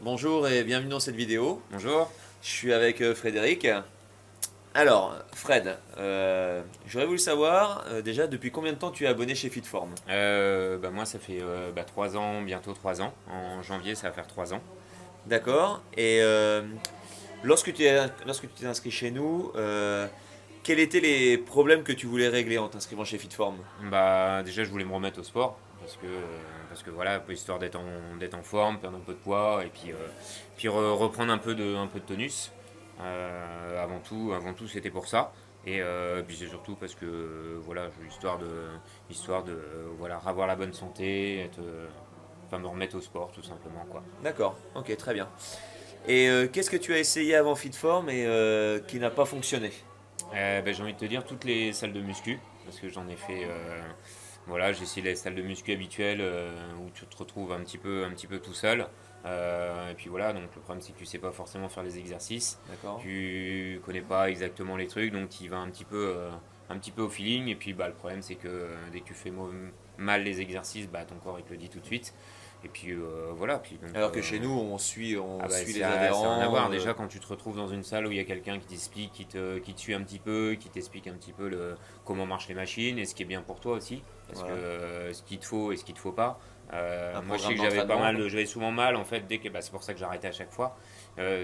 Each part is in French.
Bonjour et bienvenue dans cette vidéo. Bonjour. Je suis avec Frédéric. Alors, Fred, j'aurais voulu savoir déjà depuis combien de temps tu es abonné chez Fitform. Moi, ça fait 3 ans, bientôt 3 ans. En janvier, ça va faire 3 ans. D'accord. Et lorsque tu t'es inscrit chez nous, quels étaient les problèmes que tu voulais régler en t'inscrivant chez Fitform? Déjà, je voulais me remettre au sport parce que voilà, histoire d'être en forme, perdre un peu de poids et puis reprendre un peu de tonus. Avant tout, c'était pour ça. Et puis c'est surtout parce que voilà, histoire de voilà, avoir la bonne santé, enfin me remettre au sport tout simplement quoi. D'accord, ok, très bien. Et qu'est-ce que tu as essayé avant Fitform et qui n'a pas fonctionné? J'ai envie de te dire toutes les salles de muscu, parce que j'en ai fait. Voilà, j'ai essayé les salles de muscu habituelles où tu te retrouves un petit peu tout seul. Et puis voilà, donc le problème c'est que tu sais pas forcément faire les exercices, D'accord. tu connais pas exactement les trucs, donc tu y vas un petit peu au feeling. Et puis le problème c'est que dès que tu fais mal les exercices, ton corps il te le dit tout de suite. Et puis voilà, puis donc. Alors que chez nous, on suit les Ça n'a rien à adhérents. voir. Déjà, quand tu te retrouves dans une salle où il y a quelqu'un qui t'explique, qui te suit un petit peu, qui t'explique un petit peu comment marchent les machines et ce qui est bien pour toi aussi. Parce que Voilà. ce qu'il te faut et ce qu'il te faut pas. Un Moi, je sais programme que j'avais pas d'entraînement, mal, quoi. j'avais souvent mal en fait. C'est pour ça que j'arrêtais à chaque fois.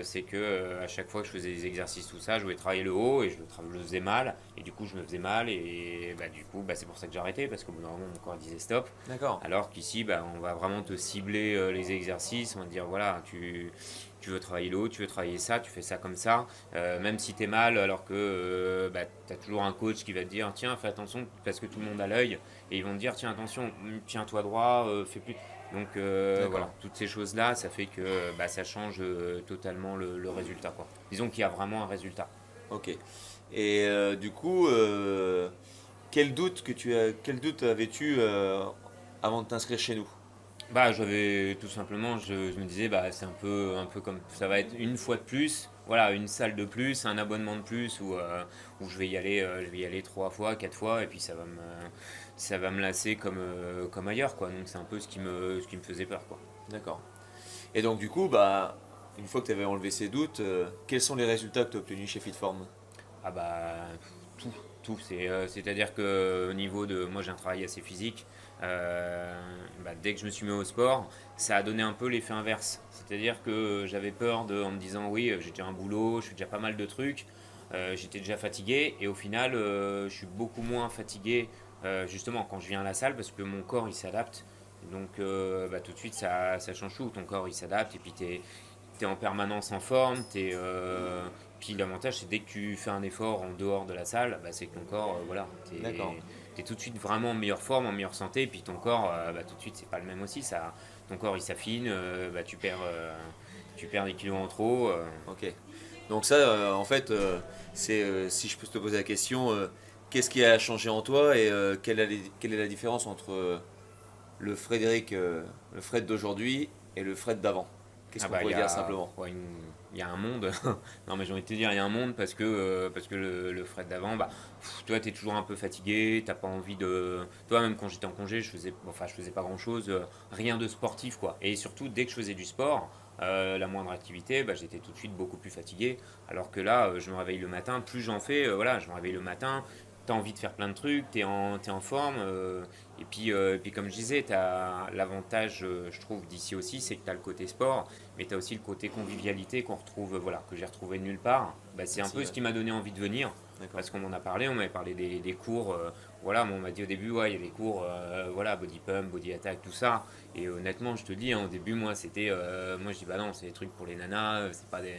C'est que à chaque fois que je faisais des exercices, tout ça, je voulais travailler le haut et je le faisais mal. Et du coup, je me faisais mal. Et du coup, c'est pour ça que j'arrêtais parce qu'au bout d'un moment, mon corps disait stop. D'accord. Alors qu'ici, on va vraiment te cibler les exercices. On va te dire, voilà, tu veux travailler le haut, tu veux travailler ça, tu fais ça comme ça. Même si tu es mal, alors que tu as toujours un coach qui va te dire, tiens, fais attention, parce que tout le monde a l'œil. Et ils vont te dire, tiens, attention, tiens-toi droit, fais plus. Donc D'accord. voilà, toutes ces choses-là, ça fait que ça change totalement le résultat, quoi. Disons qu'il y a vraiment un résultat. Ok. Et du coup, quel doute avais-tu avant de t'inscrire chez nous? J'avais tout simplement, je me disais, c'est un peu comme ça va être une fois de plus, voilà, une salle de plus, un abonnement de plus où je vais y aller 3 fois, 4 fois, et puis ça va me lasser comme ailleurs, quoi. Donc c'est un peu ce qui me faisait peur, quoi. D'accord. Et donc, du coup, une fois que tu avais enlevé ces doutes, quels sont les résultats que tu as obtenus chez Fitform? Ah tout, tout. C'est-à-dire que au niveau de, moi j'ai un travail assez physique. Dès que je me suis mis au sport, ça a donné un peu l'effet inverse. C'est-à-dire que j'avais peur en me disant oui, j'ai déjà un boulot, je fais déjà pas mal de trucs, j'étais déjà fatigué et au final je suis beaucoup moins fatigué justement quand je viens à la salle parce que mon corps il s'adapte. Donc tout de suite ça change tout, ton corps il s'adapte et puis t'es en permanence en forme, puis l'avantage c'est dès que tu fais un effort en dehors de la salle, c'est que ton corps, voilà, D'accord. t'es tout de suite vraiment en meilleure forme, en meilleure santé, et puis ton corps, tout de suite c'est pas le même aussi, ton corps il s'affine, tu perds des kilos en trop. Ok. Donc ça, en fait, c'est si je peux te poser la question, qu'est-ce qui a changé en toi et quelle est la différence entre le Fred d'aujourd'hui et le Fred d'avant? Qu'est-ce qu'on Il pourrait y dire a, simplement? ouais, il y a un monde. Non, mais j'ai envie de te dire, il y a un monde parce que le Fred d'avant, toi, tu es toujours un peu fatigué, t'as pas envie de. Toi, même quand j'étais en congé, je faisais pas grand chose, rien de sportif, quoi. Et surtout, dès que je faisais du sport, la moindre activité, j'étais tout de suite beaucoup plus fatigué. Alors que là, je me réveille le matin, plus j'en fais, voilà, je me réveille le matin, t'as envie de faire plein de trucs, t'es en forme. Et puis, comme je disais, t'as l'avantage, je trouve, d'ici aussi, c'est que tu as le côté sport, mais tu as aussi le côté convivialité qu'on retrouve, voilà, que j'ai retrouvé nulle part. C'est un Merci, peu ce ouais. qui m'a donné envie de venir, D'accord. parce qu'on m'en a parlé, on m'avait parlé des cours, voilà, on m'a dit au début, ouais, il y a des cours, voilà, body pump, body attack, tout ça. Et honnêtement, je te dis, hein, au début, moi, moi, je dis, bah non, c'est des trucs pour les nanas, c'est pas des.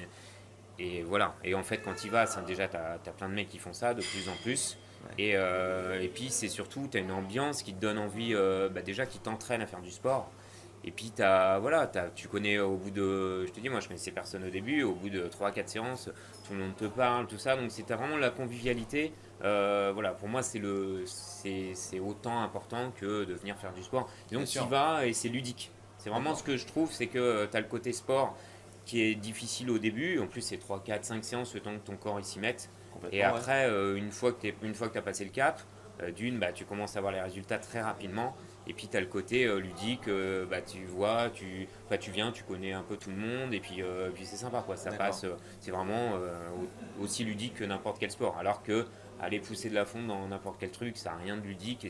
Et voilà. Et en fait, quand tu y vas, déjà, tu as plein de mecs qui font ça de plus en plus. Ouais. Et puis, c'est surtout, tu as une ambiance qui te donne envie, déjà, qui t'entraîne à faire du sport. Et puis, voilà, tu connais au bout de. Je te dis, moi, je connaissais personne au début. Au bout de 3 4 séances, tout le monde te parle, tout ça. Donc, c'était vraiment la convivialité. Voilà, pour moi, c'est autant important que de venir faire du sport. Et Bien donc, tu y sûr. vas et c'est ludique. C'est vraiment D'accord. ce que je trouve, c'est que tu as le côté sport qui est difficile au début. En plus, c'est 3 4 5 séances, le temps que ton corps il s'y mette. Et Complètement, ouais. après, une fois que tu as passé le cap, tu commences à voir les résultats très rapidement. Et puis tu as le côté ludique, bah, tu vois, tu viens, tu connais un peu tout le monde, et puis c'est sympa, quoi. Ça D'accord. passe, c'est vraiment aussi ludique que n'importe quel sport. Alors que aller pousser de la fonte dans n'importe quel truc, ça n'a rien de ludique, et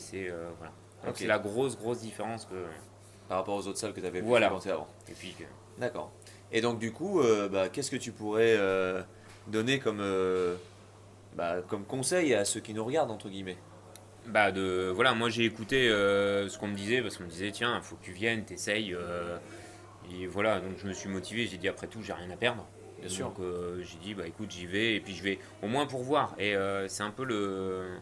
voilà. Donc Ok. c'est la grosse différence que. Par rapport aux autres salles que tu avais pu Voilà. fréquenter avant. Et puis D'accord. Et donc du coup, bah, qu'est-ce que tu pourrais donner comme conseil à ceux qui nous regardent, entre guillemets? voilà, moi j'ai écouté ce qu'on me disait parce qu'on me disait tiens, il faut que tu viennes, t'essayes. Et voilà, donc je me suis motivé, j'ai dit après tout, j'ai rien à perdre. Bien sûr. Donc j'ai dit bah écoute, j'y vais et puis je vais au moins pour voir. Et c'est un peu le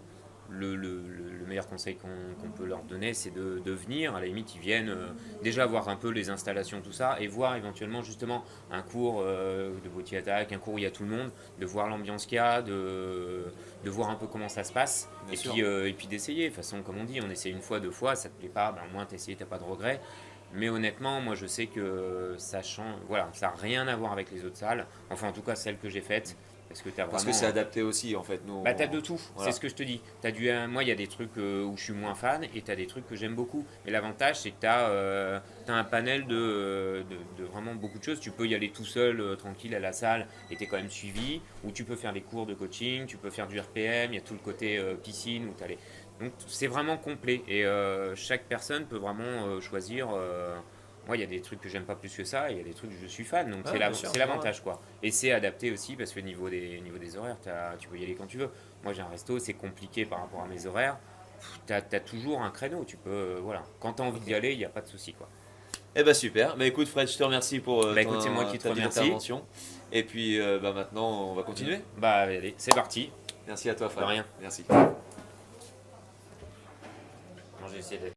meilleur conseil qu'on peut leur donner, c'est de venir. À la limite, ils viennent déjà voir un peu les installations, tout ça, et voir éventuellement justement un cours de body attack, un cours où il y a tout le monde, de voir l'ambiance qu'il y a, de voir un peu comment ça se passe, Bien sûr. et puis d'essayer. De toute façon, comme on dit, on essaie une fois, deux fois, ça te plaît pas, ben, au moins t'as essayé, t'as pas de regrets. Mais honnêtement, moi je sais que ça change, voilà, ça n'a rien à voir avec les autres salles, enfin en tout cas celles que j'ai faites, parce que tu as Parce que vraiment. c'est adapté aussi, en fait. Nous, Bah t'as de tout, voilà. c'est ce que je te dis. Moi il y a des trucs où je suis moins fan et t'as des trucs que j'aime beaucoup. Mais l'avantage c'est que t'as un panel de vraiment beaucoup de choses. Tu peux y aller tout seul, tranquille à la salle et t'es quand même suivi. Ou tu peux faire des cours de coaching, tu peux faire du RPM, il y a tout le côté piscine où t'as les. Donc c'est vraiment complet et chaque personne peut vraiment choisir. Moi, il y a des trucs que j'aime pas plus que ça, et il y a des trucs que je suis fan, donc Ouais, bien sûr. c'est l'avantage, quoi. Et c'est adapté aussi parce que niveau des horaires, tu peux y aller quand tu veux. Moi, j'ai un resto, c'est compliqué par rapport à mes horaires. Tu as toujours un créneau, tu peux, voilà. Quand tu as envie d'y aller, il n'y a pas de souci, quoi. Eh ben super. Bah écoute Fred, je te remercie pour Bah écoute, c'est moi qui te ta petite remercie. intervention. Et puis bah, maintenant, on va continuer. Bah allez, c'est parti. Merci à toi Fred. De rien. Merci. Moi, j'ai essayé d'être